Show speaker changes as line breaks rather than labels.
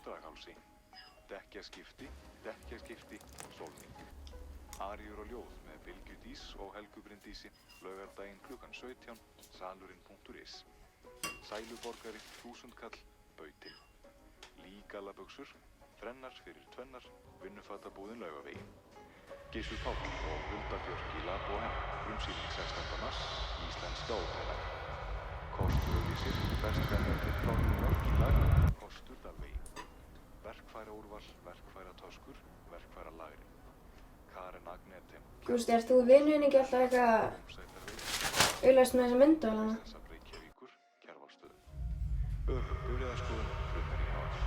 Draghálsi. Dekkjaskipti, sólning. Aríur og ljóð með Bylgju Dís og Helgu Bryndísi, laugardaginn klukkan 17, salurinn.is. Sæluborgari, 1000 kall, Bautinn. Lígalabuxur, þrennar fyrir tvennar, vinnufatabúðin Laugavegi. Gissur Páll og Hulda Björk í Lab & M, frumsýning 16. mars, Íslenska ópera. Kostur auglýsir, Vestkvæðarnir frá New York í dag, Kostur Dalvegi. Verkfæraúrval, verkfæratöskur, verkfæralagri. Karen Agnetem.
Gústi, ert þú vinurinn ekki alltaf eitthvað auðvitað með þessa myndavélana?
Reykjavíkur, Kjarvalsstöðum. Bifreiðaskoðun, Brunnar í Háar.